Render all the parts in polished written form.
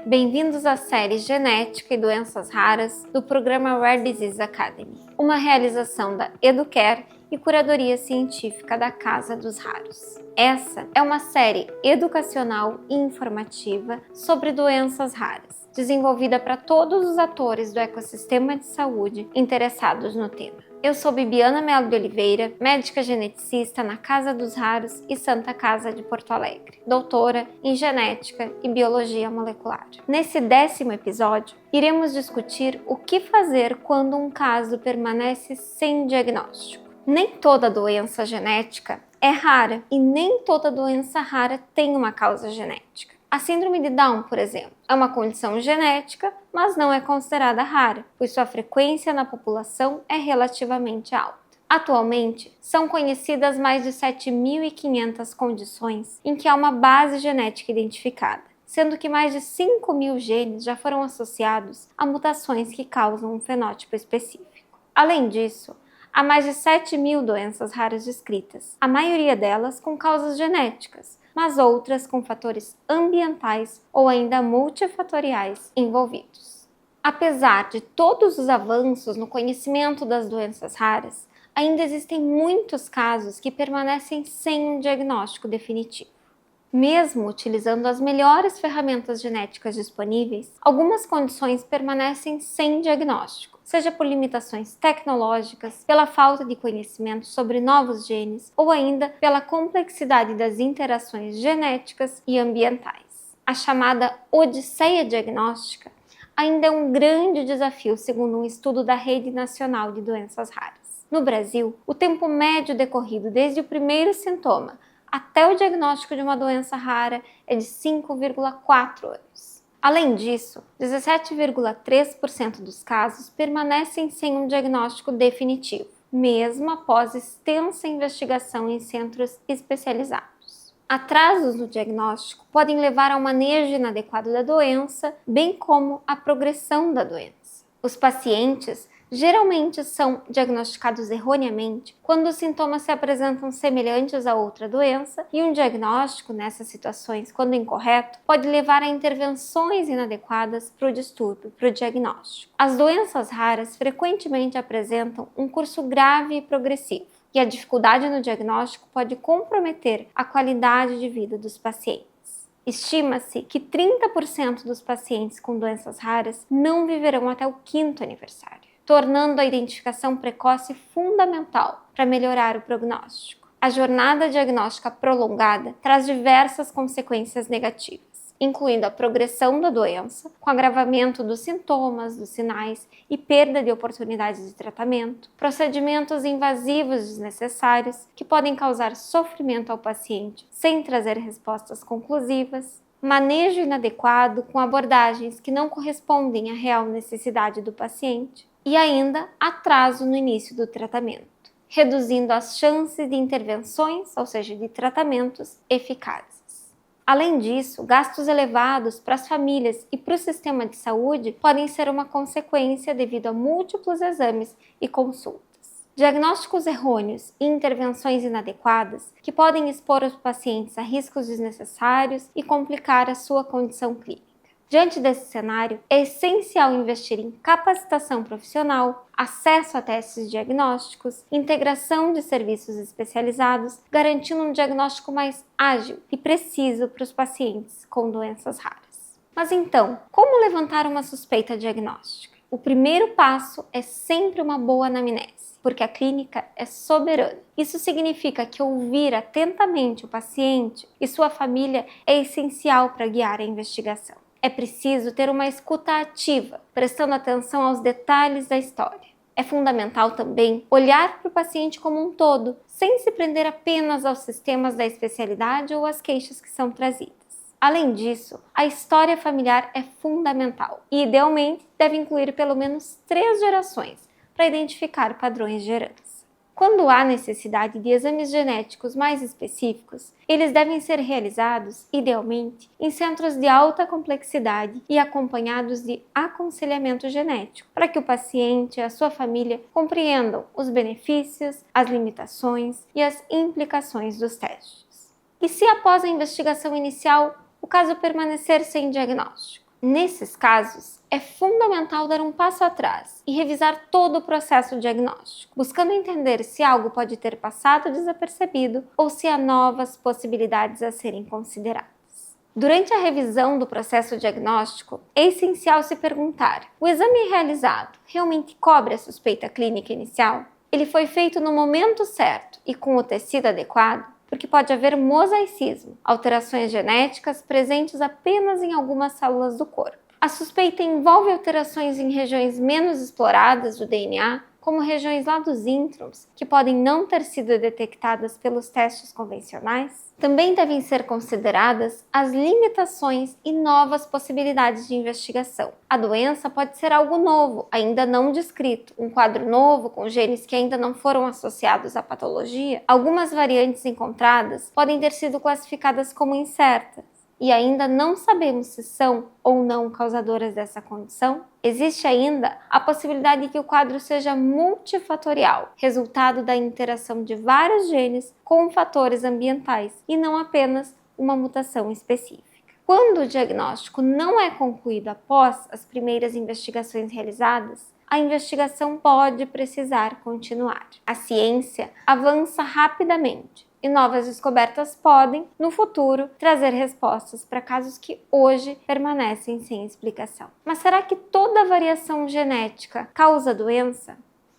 Bem-vindos à série Genética e Doenças Raras do programa Rare Disease Academy, uma realização da Educare e Curadoria Científica da Casa dos Raros. Essa é uma série educacional e informativa sobre doenças raras, desenvolvida para todos os atores do ecossistema de saúde interessados no tema. Eu sou Bibiana Melo de Oliveira, médica geneticista na Casa dos Raros e Santa Casa de Porto Alegre, doutora em genética e biologia molecular. Nesse 10º episódio, iremos discutir o que fazer quando um caso permanece sem diagnóstico. Nem toda doença genética é rara e nem toda doença rara tem uma causa genética. A síndrome de Down, por exemplo, é uma condição genética, mas não é considerada rara, pois sua frequência na população é relativamente alta. Atualmente, são conhecidas mais de 7.500 condições em que há uma base genética identificada, sendo que mais de 5.000 genes já foram associados a mutações que causam um fenótipo específico. Além disso, há mais de 7.000 doenças raras descritas, a maioria delas com causas genéticas, mas outras com fatores ambientais ou ainda multifatoriais envolvidos. Apesar de todos os avanços no conhecimento das doenças raras, ainda existem muitos casos que permanecem sem um diagnóstico definitivo. Mesmo utilizando as melhores ferramentas genéticas disponíveis, algumas condições permanecem sem diagnóstico, seja por limitações tecnológicas, pela falta de conhecimento sobre novos genes ou ainda pela complexidade das interações genéticas e ambientais. A chamada odisseia diagnóstica ainda é um grande desafio, segundo um estudo da Rede Nacional de Doenças Raras. No Brasil, o tempo médio decorrido desde o primeiro sintoma até o diagnóstico de uma doença rara é de 5,4 anos. Além disso, 17,3% dos casos permanecem sem um diagnóstico definitivo, mesmo após extensa investigação em centros especializados. Atrasos no diagnóstico podem levar ao manejo inadequado da doença, bem como à progressão da doença. Os pacientes geralmente são diagnosticados erroneamente quando os sintomas se apresentam semelhantes a outra doença e um diagnóstico nessas situações, quando incorreto, pode levar a intervenções inadequadas para o distúrbio, para o diagnóstico. As doenças raras frequentemente apresentam um curso grave e progressivo, e a dificuldade no diagnóstico pode comprometer a qualidade de vida dos pacientes. Estima-se que 30% dos pacientes com doenças raras não viverão até o 5º aniversário, tornando a identificação precoce fundamental para melhorar o prognóstico. A jornada diagnóstica prolongada traz diversas consequências negativas, incluindo a progressão da doença, com agravamento dos sintomas, dos sinais e perda de oportunidades de tratamento, procedimentos invasivos desnecessários que podem causar sofrimento ao paciente sem trazer respostas conclusivas, manejo inadequado com abordagens que não correspondem à real necessidade do paciente, e ainda atraso no início do tratamento, reduzindo as chances de intervenções, ou seja, de tratamentos eficazes. Além disso, gastos elevados para as famílias e para o sistema de saúde podem ser uma consequência devido a múltiplos exames e consultas. Diagnósticos errôneos e intervenções inadequadas que podem expor os pacientes a riscos desnecessários e complicar a sua condição clínica. Diante desse cenário, é essencial investir em capacitação profissional, acesso a testes diagnósticos, integração de serviços especializados, garantindo um diagnóstico mais ágil e preciso para os pacientes com doenças raras. Mas então, como levantar uma suspeita diagnóstica? O primeiro passo é sempre uma boa anamnese, porque a clínica é soberana. Isso significa que ouvir atentamente o paciente e sua família é essencial para guiar a investigação. É preciso ter uma escuta ativa, prestando atenção aos detalhes da história. É fundamental também olhar para o paciente como um todo, sem se prender apenas aos sistemas da especialidade ou às queixas que são trazidas. Além disso, a história familiar é fundamental e, idealmente, deve incluir pelo menos 3 gerações para identificar padrões de herança. Quando há necessidade de exames genéticos mais específicos, eles devem ser realizados, idealmente, em centros de alta complexidade e acompanhados de aconselhamento genético, para que o paciente e a sua família compreendam os benefícios, as limitações e as implicações dos testes. E se após a investigação inicial o caso permanecer sem diagnóstico? Nesses casos, é fundamental dar um passo atrás e revisar todo o processo diagnóstico, buscando entender se algo pode ter passado desapercebido ou se há novas possibilidades a serem consideradas. Durante a revisão do processo diagnóstico, é essencial se perguntar: o exame realizado realmente cobre a suspeita clínica inicial? Ele foi feito no momento certo e com o tecido adequado? Porque pode haver mosaicismo, alterações genéticas presentes apenas em algumas células do corpo. A suspeita envolve alterações em regiões menos exploradas do DNA, como regiões lá dos introns, que podem não ter sido detectadas pelos testes convencionais. Também devem ser consideradas as limitações e novas possibilidades de investigação. A doença pode ser algo novo, ainda não descrito, um quadro novo com genes que ainda não foram associados à patologia. Algumas variantes encontradas podem ter sido classificadas como incertas e ainda não sabemos se são ou não causadoras dessa condição. Existe ainda a possibilidade de que o quadro seja multifatorial, resultado da interação de vários genes com fatores ambientais e não apenas uma mutação específica. Quando o diagnóstico não é concluído após as primeiras investigações realizadas, a investigação pode precisar continuar. A ciência avança rapidamente e novas descobertas podem, no futuro, trazer respostas para casos que hoje permanecem sem explicação. Mas será que toda variação genética causa doença?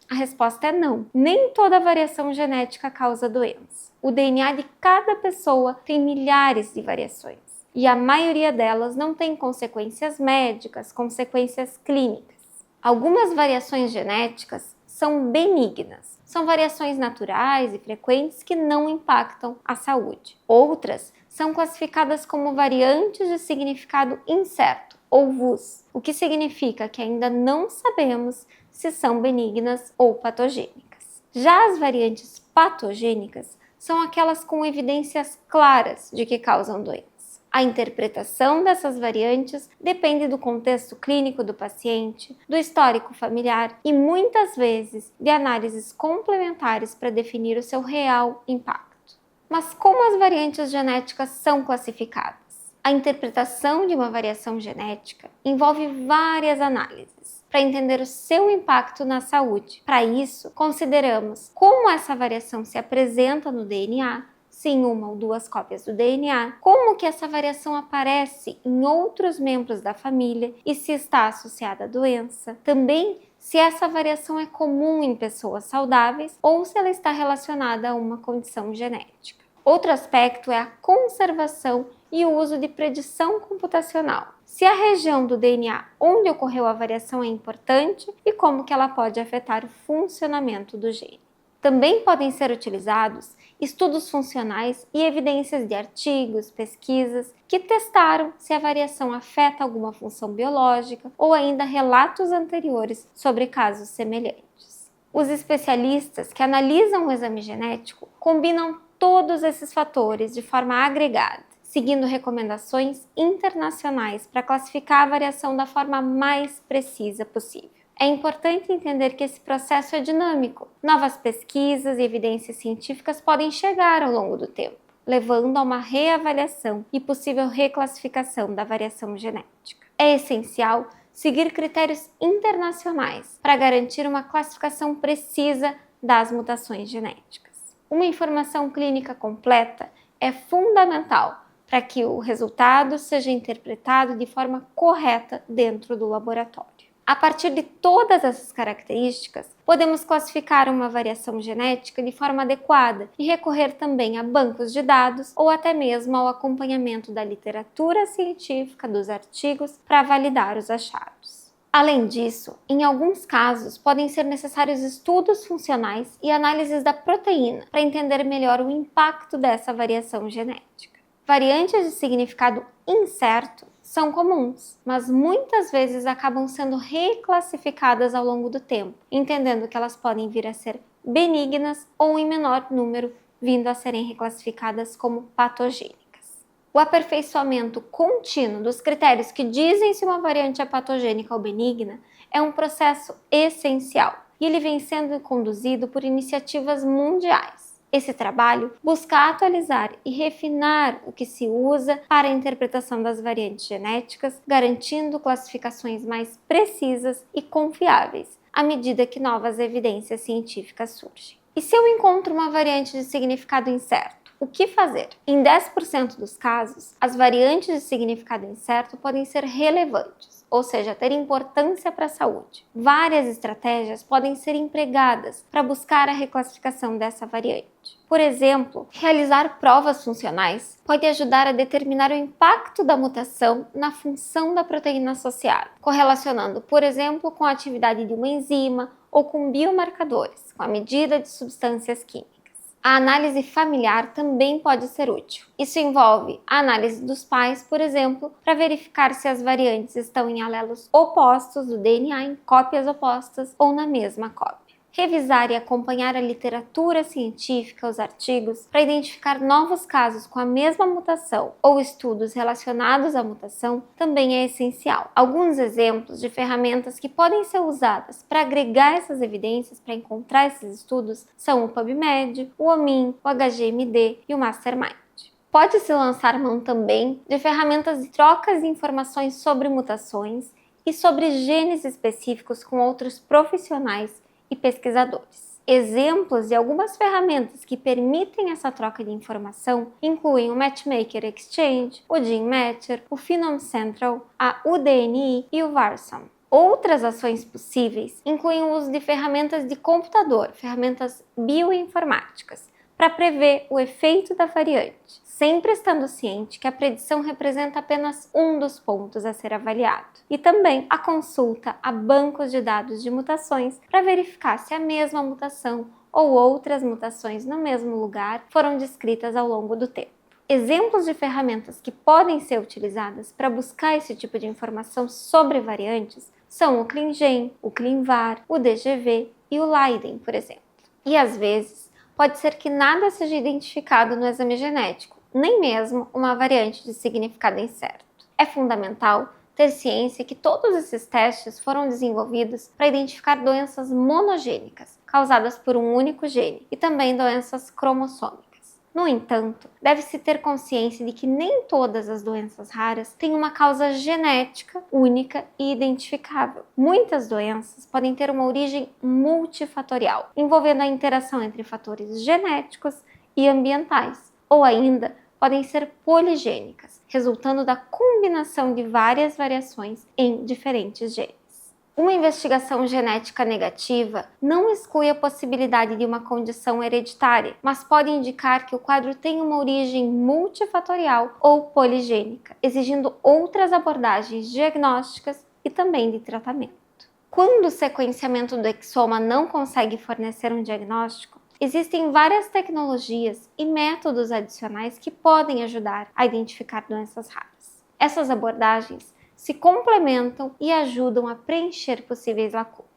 A resposta é não. Nem toda variação genética causa doença. O DNA de cada pessoa tem milhares de variações e a maioria delas não tem consequências médicas, consequências clínicas. Algumas variações genéticas são benignas. São variações naturais e frequentes que não impactam a saúde. Outras são classificadas como variantes de significado incerto, ou VUS, o que significa que ainda não sabemos se são benignas ou patogênicas. Já as variantes patogênicas são aquelas com evidências claras de que causam doença. A interpretação dessas variantes depende do contexto clínico do paciente, do histórico familiar e muitas vezes de análises complementares para definir o seu real impacto. Mas como as variantes genéticas são classificadas? A interpretação de uma variação genética envolve várias análises para entender o seu impacto na saúde. Para isso, consideramos como essa variação se apresenta no DNA, se em uma ou duas cópias do DNA, como que essa variação aparece em outros membros da família e se está associada à doença. Também se essa variação é comum em pessoas saudáveis ou se ela está relacionada a uma condição genética. Outro aspecto é a conservação e o uso de predição computacional. Se a região do DNA onde ocorreu a variação é importante e como que ela pode afetar o funcionamento do gene. Também podem ser utilizados estudos funcionais e evidências de artigos, pesquisas que testaram se a variação afeta alguma função biológica ou ainda relatos anteriores sobre casos semelhantes. Os especialistas que analisam o exame genético combinam todos esses fatores de forma agregada, seguindo recomendações internacionais para classificar a variação da forma mais precisa possível. É importante entender que esse processo é dinâmico. Novas pesquisas e evidências científicas podem chegar ao longo do tempo, levando a uma reavaliação e possível reclassificação da variação genética. É essencial seguir critérios internacionais para garantir uma classificação precisa das mutações genéticas. Uma informação clínica completa é fundamental para que o resultado seja interpretado de forma correta dentro do laboratório. A partir de todas essas características, podemos classificar uma variação genética de forma adequada e recorrer também a bancos de dados ou até mesmo ao acompanhamento da literatura científica dos artigos para validar os achados. Além disso, em alguns casos, podem ser necessários estudos funcionais e análises da proteína para entender melhor o impacto dessa variação genética. Variantes de significado incerto são comuns, mas muitas vezes acabam sendo reclassificadas ao longo do tempo, entendendo que elas podem vir a ser benignas ou em menor número, vindo a serem reclassificadas como patogênicas. O aperfeiçoamento contínuo dos critérios que dizem se uma variante é patogênica ou benigna é um processo essencial e ele vem sendo conduzido por iniciativas mundiais. Esse trabalho busca atualizar e refinar o que se usa para a interpretação das variantes genéticas, garantindo classificações mais precisas e confiáveis à medida que novas evidências científicas surgem. E se eu encontro uma variante de significado incerto? O que fazer? Em 10% dos casos, as variantes de significado incerto podem ser relevantes, ou seja, ter importância para a saúde. Várias estratégias podem ser empregadas para buscar a reclassificação dessa variante. Por exemplo, realizar provas funcionais pode ajudar a determinar o impacto da mutação na função da proteína associada, correlacionando, por exemplo, com a atividade de uma enzima ou com biomarcadores, com a medida de substâncias químicas. A análise familiar também pode ser útil. Isso envolve a análise dos pais, por exemplo, para verificar se as variantes estão em alelos opostos do DNA, em cópias opostas ou na mesma cópia. Revisar e acompanhar a literatura científica, os artigos, para identificar novos casos com a mesma mutação ou estudos relacionados à mutação também é essencial. Alguns exemplos de ferramentas que podem ser usadas para agregar essas evidências, para encontrar esses estudos, são o PubMed, o OMIM, o HGMD e o Mastermind. Pode-se lançar mão também de ferramentas de trocas de informações sobre mutações e sobre genes específicos com outros profissionais e pesquisadores. Exemplos de algumas ferramentas que permitem essa troca de informação incluem o Matchmaker Exchange, o GeneMatcher, o Phenome Central, a UDNI e o Varsom. Outras ações possíveis incluem o uso de ferramentas de computador, ferramentas bioinformáticas, para prever o efeito da variante, sempre estando ciente que a predição representa apenas um dos pontos a ser avaliado. E também a consulta a bancos de dados de mutações para verificar se a mesma mutação ou outras mutações no mesmo lugar foram descritas ao longo do tempo. Exemplos de ferramentas que podem ser utilizadas para buscar esse tipo de informação sobre variantes são o ClinGen, o ClinVar, o DGV e o Leiden, por exemplo. E às vezes, pode ser que nada seja identificado no exame genético, nem mesmo uma variante de significado incerto. É fundamental ter ciência que todos esses testes foram desenvolvidos para identificar doenças monogênicas, causadas por um único gene, e também doenças cromossômicas. No entanto, deve-se ter consciência de que nem todas as doenças raras têm uma causa genética única e identificável. Muitas doenças podem ter uma origem multifatorial, envolvendo a interação entre fatores genéticos e ambientais, ou ainda podem ser poligênicas, resultando da combinação de várias variações em diferentes genes. Uma investigação genética negativa não exclui a possibilidade de uma condição hereditária, mas pode indicar que o quadro tem uma origem multifatorial ou poligênica, exigindo outras abordagens diagnósticas e também de tratamento. Quando o sequenciamento do exoma não consegue fornecer um diagnóstico, existem várias tecnologias e métodos adicionais que podem ajudar a identificar doenças raras. Essas abordagens se complementam e ajudam a preencher possíveis lacunas.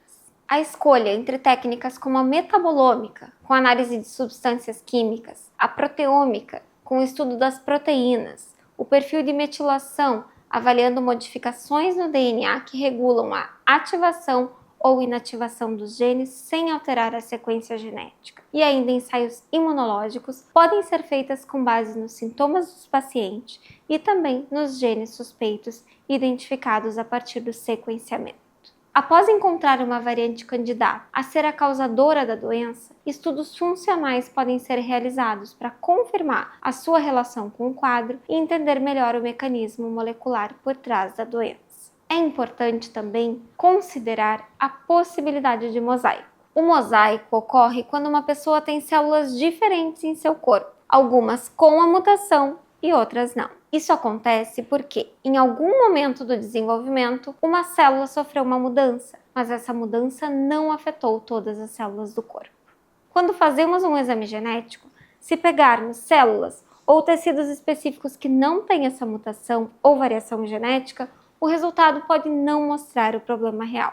A escolha entre técnicas como a metabolômica, com análise de substâncias químicas, a proteômica, com o estudo das proteínas, o perfil de metilação, avaliando modificações no DNA que regulam a ativação ou inativação dos genes sem alterar a sequência genética. E ainda ensaios imunológicos podem ser feitas com base nos sintomas dos pacientes e também nos genes suspeitos identificados a partir do sequenciamento. Após encontrar uma variante candidata a ser a causadora da doença, estudos funcionais podem ser realizados para confirmar a sua relação com o quadro e entender melhor o mecanismo molecular por trás da doença. É importante também considerar a possibilidade de mosaico. O mosaico ocorre quando uma pessoa tem células diferentes em seu corpo, algumas com a mutação e outras não. Isso acontece porque, em algum momento do desenvolvimento, uma célula sofreu uma mudança, mas essa mudança não afetou todas as células do corpo. Quando fazemos um exame genético, se pegarmos células ou tecidos específicos que não têm essa mutação ou variação genética, o resultado pode não mostrar o problema real.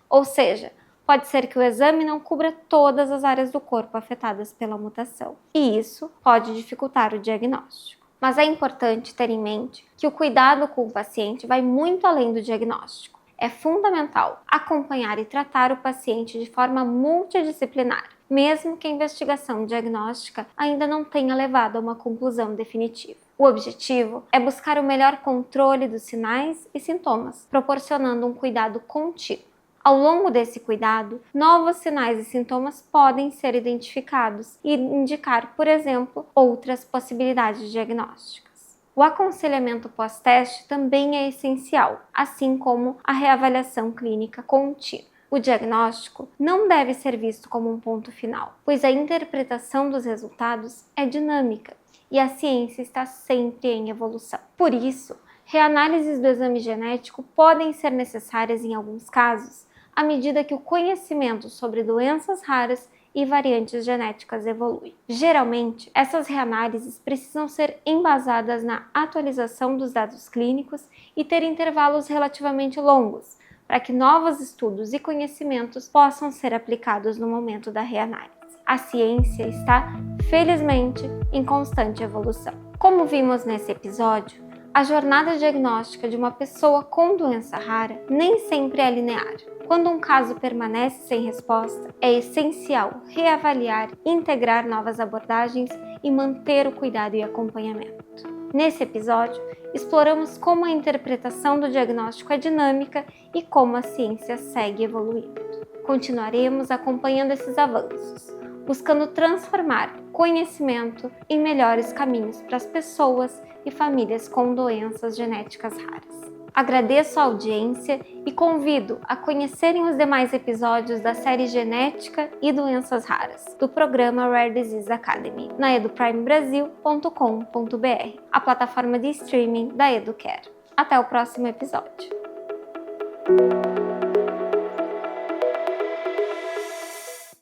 Ou seja, pode ser que o exame não cubra todas as áreas do corpo afetadas pela mutação, e isso pode dificultar o diagnóstico. Mas é importante ter em mente que o cuidado com o paciente vai muito além do diagnóstico. É fundamental acompanhar e tratar o paciente de forma multidisciplinar, mesmo que a investigação diagnóstica ainda não tenha levado a uma conclusão definitiva. O objetivo é buscar o melhor controle dos sinais e sintomas, proporcionando um cuidado contínuo. Ao longo desse cuidado, novos sinais e sintomas podem ser identificados e indicar, por exemplo, outras possibilidades diagnósticas. O aconselhamento pós-teste também é essencial, assim como a reavaliação clínica contínua. O diagnóstico não deve ser visto como um ponto final, pois a interpretação dos resultados é dinâmica e a ciência está sempre em evolução. Por isso, reanálises do exame genético podem ser necessárias em alguns casos, à medida que o conhecimento sobre doenças raras e variantes genéticas evolui. Geralmente, essas reanálises precisam ser embasadas na atualização dos dados clínicos e ter intervalos relativamente longos, para que novos estudos e conhecimentos possam ser aplicados no momento da reanálise. A ciência está, felizmente, em constante evolução. Como vimos nesse episódio, a jornada diagnóstica de uma pessoa com doença rara nem sempre é linear. Quando um caso permanece sem resposta, é essencial reavaliar, integrar novas abordagens e manter o cuidado e acompanhamento. Nesse episódio, exploramos como a interpretação do diagnóstico é dinâmica e como a ciência segue evoluindo. Continuaremos acompanhando esses avanços, buscando transformar conhecimento em melhores caminhos para as pessoas e famílias com doenças genéticas raras. Agradeço a audiência e convido a conhecerem os demais episódios da série Genética e Doenças Raras, do programa Rare Disease Academy, na eduprimebrasil.com.br, a plataforma de streaming da Educare. Até o próximo episódio.